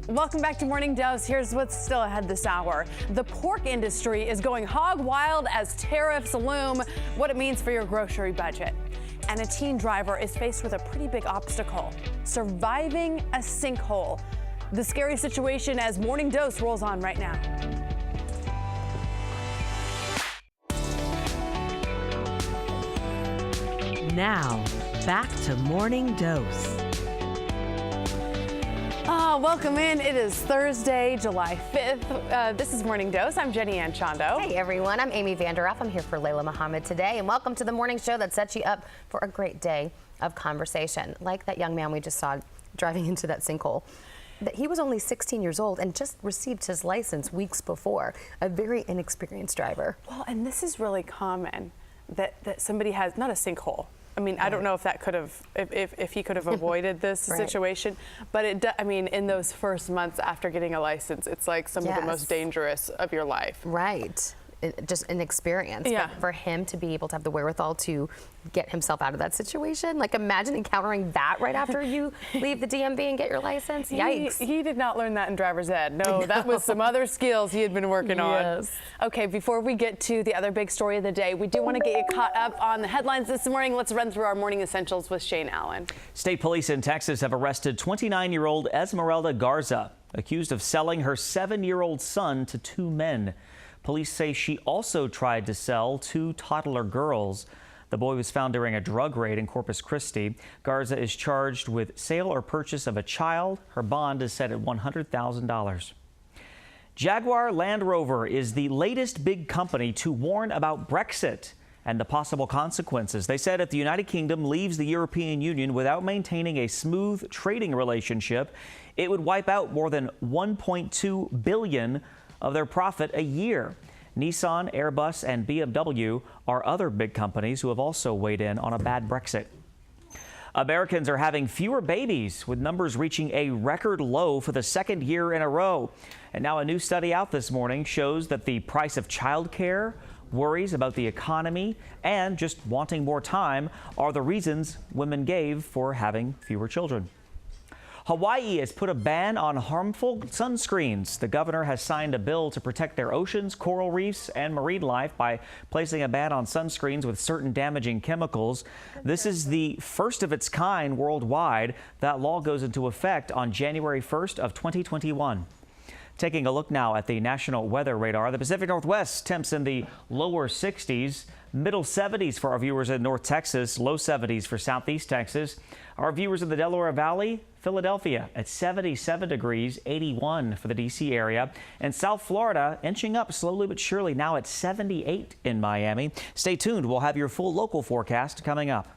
Welcome back to Morning Dose. Here's what's still ahead this hour. The pork industry is going hog wild as tariffs loom, what it means for your grocery budget. And a teen driver is faced with a pretty big obstacle, surviving a sinkhole. The scary situation as Morning Dose rolls on right now. Now, back to Morning Dose. Welcome in. It is Thursday, July 5th. This is Morning Dose. I'm Jenny Ann Chondo. Hey everyone, I'm Amy Vanderoff. I'm here for Layla Muhammad today, and welcome to the morning show that sets you up for a great day of conversation. Like that young man we just saw driving into that sinkhole. He was only 16 years old and just received his license weeks before. A very inexperienced driver. Well, and this is really common that somebody has, not a sinkhole. I mean, I don't know if that could have, if he could have avoided this Right. situation, but I mean, in those first months after getting a license, it's like some of the most dangerous of your life. Right. Just an experience. Yeah. But for him to be able to have the wherewithal to get himself out of that situation, like imagine encountering that right after you leave the DMV and get your license. Yikes. He did not learn that in driver's ed. No, that was some other skills he had been working on. Yes. Okay, before we get to the other big story of the day, we do want to get you caught up on the headlines this morning. Let's run through our morning essentials with Shane Allen. State police in Texas have arrested 29-year-old Esmeralda Garza, accused of selling her 7-year-old son to 2 men. Police say she also tried to sell 2 toddler girls. The boy was found during a drug raid in Corpus Christi. Garza is charged with sale or purchase of a child. Her bond is set at $100,000. Jaguar Land Rover is the latest big company to warn about Brexit and the possible consequences. They said if the United Kingdom leaves the European Union without maintaining a smooth trading relationship, it would wipe out more than $1.2 billion of their profit a year. Nissan, Airbus, and BMW are other big companies who have also weighed in on a bad Brexit. Americans are having fewer babies, with numbers reaching a record low for the 2nd year in a row. And now a new study out this morning shows that the price of childcare, worries about the economy, and just wanting more time are the reasons women gave for having fewer children. Hawaii has put a ban on harmful sunscreens. The governor has signed a bill to protect their oceans, coral reefs, and marine life by placing a ban on sunscreens with certain damaging chemicals. This is the first of its kind worldwide. That law goes into effect on January 1st of 2021. Taking a look now at the national weather radar, the Pacific Northwest temps in the lower 60s, middle 70s for our viewers in North Texas, low 70s for Southeast Texas. Our viewers in the Delaware Valley, Philadelphia at 77 degrees, 81 for the D.C. area. And South Florida inching up slowly but surely, now at 78 in Miami. Stay tuned. We'll have your full local forecast coming up.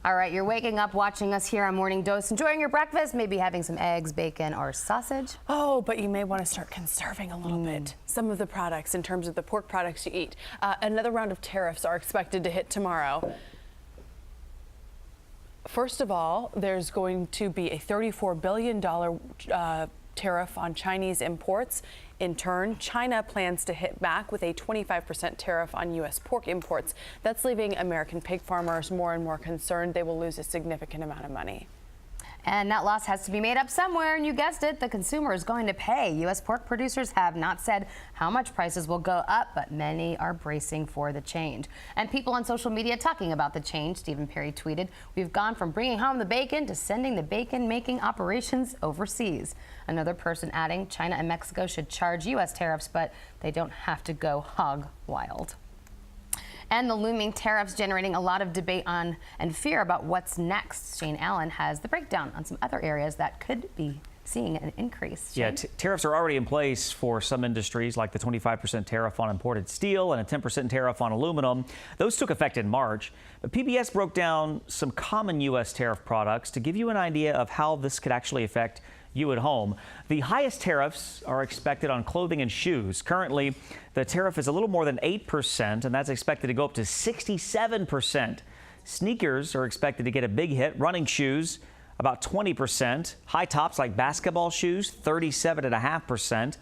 All right, you're waking up watching us here on Morning Dose, enjoying your breakfast, maybe having some eggs, bacon, or sausage. Oh, but you may want to start conserving a little bit. Some of the products in terms of the pork products you eat. Another round of tariffs are expected to hit tomorrow. First of all, there's going to be a $34 billion tariff on Chinese imports. In turn, China plans to hit back with a 25% tariff on U.S. pork imports. That's leaving American pig farmers more and more concerned they will lose a significant amount of money. And that loss has to be made up somewhere, and you guessed it, the consumer is going to pay. U.S. pork producers have not said how much prices will go up, but many are bracing for the change. And people on social media talking about the change. Stephen Perry tweeted, "We've gone from bringing home the bacon to sending the bacon-making operations overseas." Another person adding, China and Mexico should charge U.S. tariffs, but they don't have to go hog wild. And the looming tariffs generating a lot of debate on and fear about what's next. Shane Allen has the breakdown on some other areas that could be seeing an increase. Shane? Yeah, tariffs are already in place for some industries, like the 25% tariff on imported steel and a 10% tariff on aluminum. Those took effect in March. But PBS broke down some common U.S. tariff products to give you an idea of how this could actually affect you at home. The highest tariffs are expected on clothing and shoes. Currently, the tariff is a little more than 8%, and that's expected to go up to 67%. Sneakers are expected to get a big hit. Running shoes, about 20%. High tops like basketball shoes, 37.5%.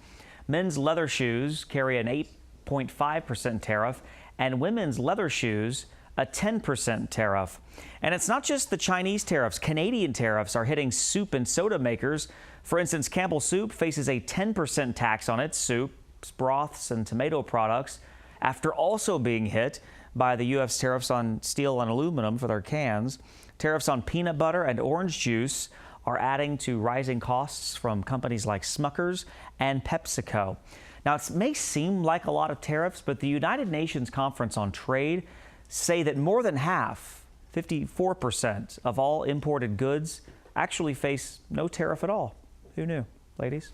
Men's leather shoes carry an 8.5% tariff, and women's leather shoes a 10% tariff. And it's not just the Chinese tariffs. Canadian tariffs are hitting soup and soda makers. For instance, Campbell Soup faces a 10% tax on its soups, broths, and tomato products after also being hit by the U.S. tariffs on steel and aluminum for their cans. Tariffs on peanut butter and orange juice are adding to rising costs from companies like Smucker's and PepsiCo. Now, it may seem like a lot of tariffs, but the United Nations Conference on Trade say that more than half, 54% of all imported goods actually face no tariff at all. Who knew, ladies?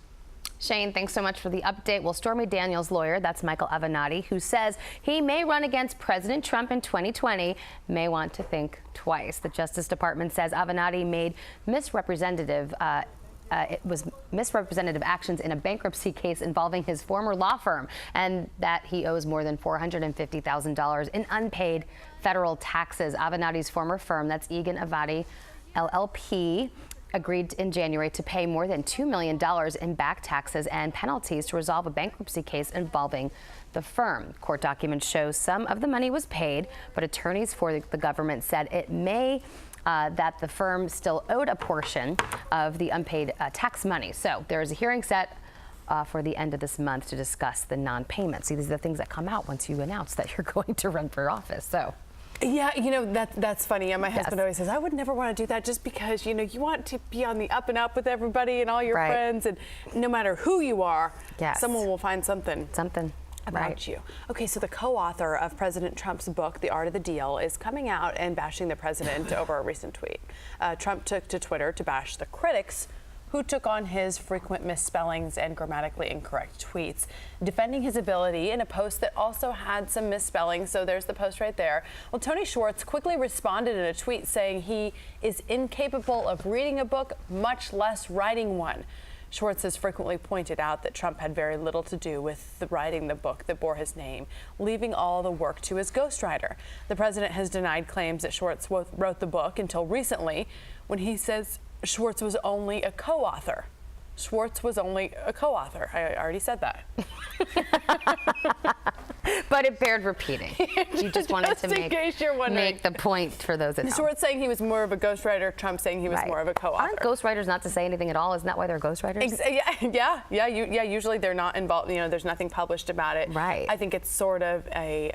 Shane, thanks so much for the update. Well, Stormy Daniels' lawyer, that's Michael Avenatti, who says he may run against President Trump in 2020, may want to think twice. The Justice Department says Avenatti made misrepresentative actions in a bankruptcy case involving his former law firm, and that he owes more than $450,000 in unpaid federal taxes. Avenatti's former firm, that's Egan Avati LLP, agreed in January to pay more than $2 million in back taxes and penalties to resolve a bankruptcy case involving the firm. Court documents show some of the money was paid, but attorneys for the government said it may that the firm still owed a portion of the unpaid tax money. So there is a hearing set for the end of this month to discuss the non-payment. See, these are the things that come out once you announce that you're going to run for office. So. Yeah, you know, that's funny. And my husband always says, I would never want to do that just because, you know, you want to be on the up and up with everybody and all your friends. And no matter who you are, someone will find something about you. Okay, so the co-author of President Trump's book, The Art of the Deal, is coming out and bashing the president over a recent tweet. Trump took to Twitter to bash the critics who took on his frequent misspellings and grammatically incorrect tweets, defending his ability in a post that also had some misspellings. So there's the post right there. Well, Tony Schwartz quickly responded in a tweet saying he is incapable of reading a book, much less writing one. Schwartz has frequently pointed out that Trump had very little to do with writing the book that bore his name, leaving all the work to his ghostwriter. The president has denied claims that Schwartz wrote the book until recently, when he says Schwartz was only a co-author. Schwartz was only a co-author. I already said that. But it bared repeating. You just wanted to make the point for those at home. Schwartz saying he was more of a ghostwriter, Trump saying he was more of a co-author. Aren't ghostwriters not to say anything at all? Isn't that why they're ghostwriters? Yeah. Usually they're not involved. You know, there's nothing published about it. Right. I think it's sort of a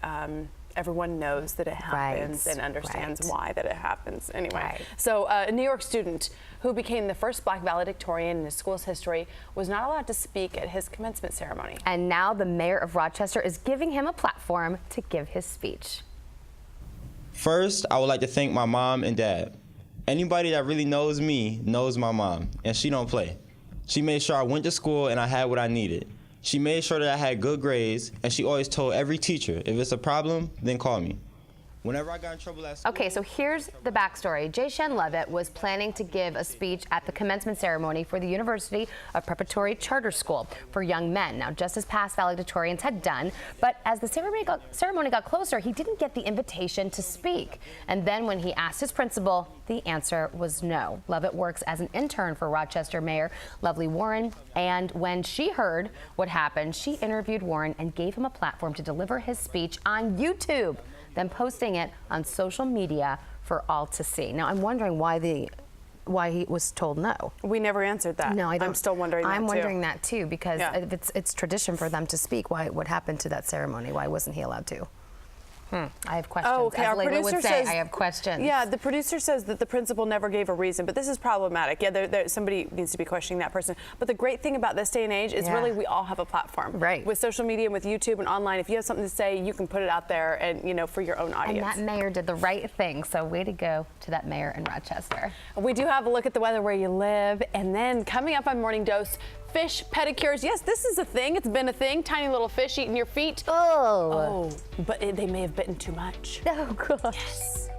everyone knows that it happens and understands why that it happens. Anyway, so a New York student who became the first Black valedictorian in his school's history was not allowed to speak at his commencement ceremony. And now the mayor of Rochester is giving him a platform to give his speech. First, I would like to thank my mom and dad. Anybody that really knows me knows my mom, and she don't play. She made sure I went to school and I had what I needed. She made sure that I had good grades, and she always told every teacher, if it's a problem, then call me. Whenever I got in trouble at school... Okay, so here's the backstory. Jay Shen Levitt was planning to give a speech at the commencement ceremony for the University of Preparatory Charter School for young men. Now, just as past valedictorians had done, but as the ceremony got closer, he didn't get the invitation to speak. And then when he asked his principal, the answer was no. Levitt works as an intern for Rochester Mayor Lovely Warren, and when she heard what happened, she interviewed Warren and gave him a platform to deliver his speech on YouTube, then posting it on social media for all to see. Now, I'm wondering why he was told no. We never answered that. No, I don't. I'm still wondering that, too. I'm wondering that, too, because if it's tradition for them to speak. What happened to that ceremony? Why wasn't he allowed to? I have questions. Oh, okay. As Our Layla producer would say, says, I have questions. Yeah, the producer says that the principal never gave a reason, but this is problematic. Yeah, somebody needs to be questioning that person. But the great thing about this day and age is really we all have a platform. Right. With social media and with YouTube and online, if you have something to say, you can put it out there and, you know, for your own audience. And that mayor did the right thing, so way to go to that mayor in Rochester. We do have a look at the weather where you live, and then coming up on Morning Dose, fish pedicures. Yes, this is a thing. It's been a thing. Tiny little fish eating your feet. Oh. But they may have bitten too much. Oh, gosh. Yes.